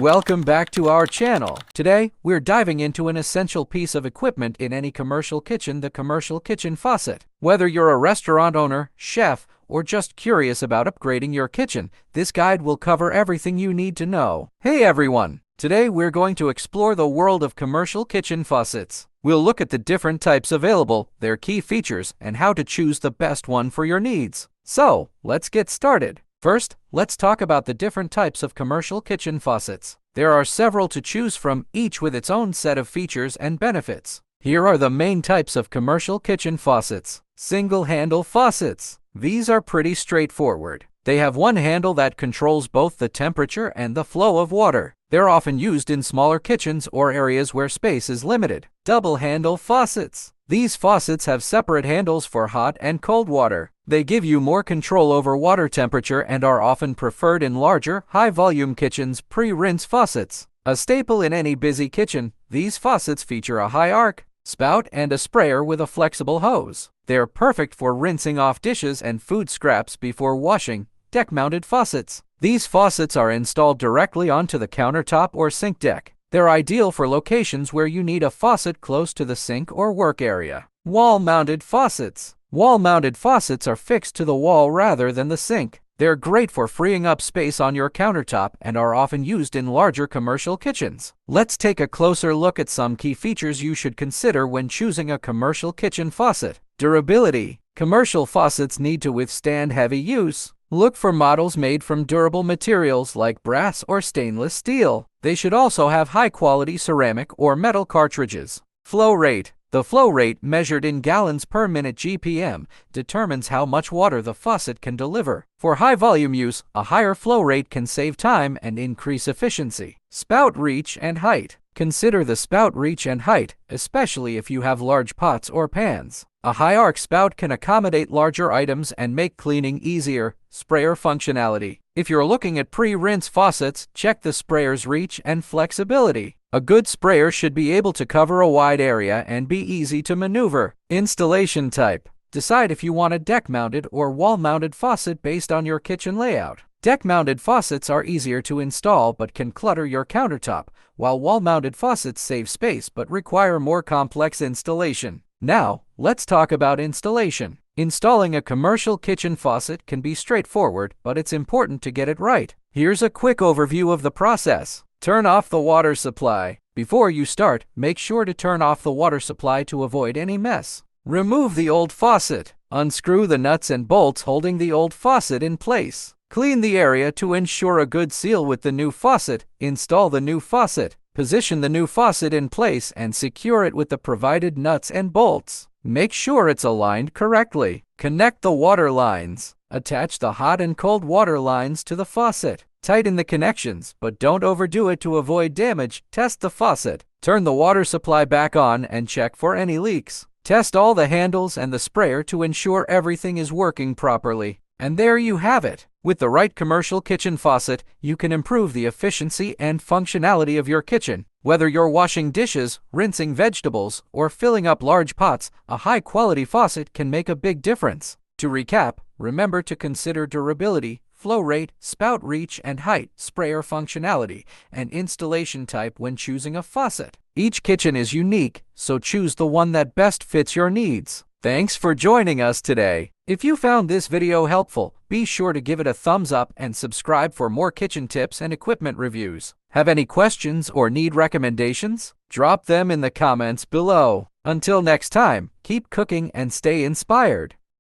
Welcome back to our channel. Today, we're diving into an essential piece of equipment in any commercial kitchen, the commercial kitchen faucet. Whether you're a restaurant owner, chef, or just curious about upgrading your kitchen, this guide will cover everything you need to know. Hey everyone! Today we're going to explore the world of commercial kitchen faucets. We'll look at the different types available, their key features, and how to choose the best one for your needs. So, let's get started. First, let's talk about the different types of commercial kitchen faucets. There are several to choose from, each with its own set of features and benefits. Here are the main types of commercial kitchen faucets. Single-handle faucets. These are pretty straightforward. They have one handle that controls both the temperature and the flow of water. They're often used in smaller kitchens or areas where space is limited. Double-handle faucets. These faucets have separate handles for hot and cold water. They give you more control over water temperature and are often preferred in larger, high-volume kitchens. Pre-rinse faucets. A staple in any busy kitchen, these faucets feature a high arc, spout, and a sprayer with a flexible hose. They're perfect for rinsing off dishes and food scraps before washing. Deck-mounted faucets. These faucets are installed directly onto the countertop or sink deck. They're ideal for locations where you need a faucet close to the sink or work area. Wall-mounted faucets. Wall-mounted faucets are fixed to the wall rather than the sink. They're great for freeing up space on your countertop and are often used in larger commercial kitchens. Let's take a closer look at some key features you should consider when choosing a commercial kitchen faucet. Durability. Commercial faucets need to withstand heavy use. Look for models made from durable materials like brass or stainless steel. They should also have high-quality ceramic or metal cartridges. Flow rate. The flow rate, measured in gallons per minute (GPM), determines how much water the faucet can deliver. For high-volume use, a higher flow rate can save time and increase efficiency. Spout reach and height. Consider the spout reach and height, especially if you have large pots or pans. A high-arc spout can accommodate larger items and make cleaning easier. Sprayer functionality. If you're looking at pre-rinse faucets, check the sprayer's reach and flexibility. A good sprayer should be able to cover a wide area and be easy to maneuver. Installation type. Decide if you want a deck-mounted or wall-mounted faucet based on your kitchen layout. Deck-mounted faucets are easier to install but can clutter your countertop, while wall-mounted faucets save space but require more complex installation. Now, let's talk about installation. Installing a commercial kitchen faucet can be straightforward, but it's important to get it right. Here's a quick overview of the process. Turn off the water supply. Before you start, make sure to turn off the water supply to avoid any mess. Remove the old faucet. Unscrew the nuts and bolts holding the old faucet in place. Clean the area to ensure a good seal with the new faucet. Install the new faucet. Position the new faucet in place and secure it with the provided nuts and bolts. Make sure it's aligned correctly. Connect the water lines. Attach the hot and cold water lines to the faucet. Tighten the connections, but don't overdo it to avoid damage. Test the faucet. Turn the water supply back on and check for any leaks. Test all the handles and the sprayer to ensure everything is working properly. And there you have it. With the right commercial kitchen faucet, you can improve the efficiency and functionality of your kitchen. Whether you're washing dishes, rinsing vegetables, or filling up large pots, a high-quality faucet can make a big difference. To recap, remember to consider durability, flow rate, spout reach and height, sprayer functionality, and installation type when choosing a faucet. Each kitchen is unique, so choose the one that best fits your needs. Thanks for joining us today. If you found this video helpful, be sure to give it a thumbs up and subscribe for more kitchen tips and equipment reviews. Have any questions or need recommendations? Drop them in the comments below. Until next time, keep cooking and stay inspired.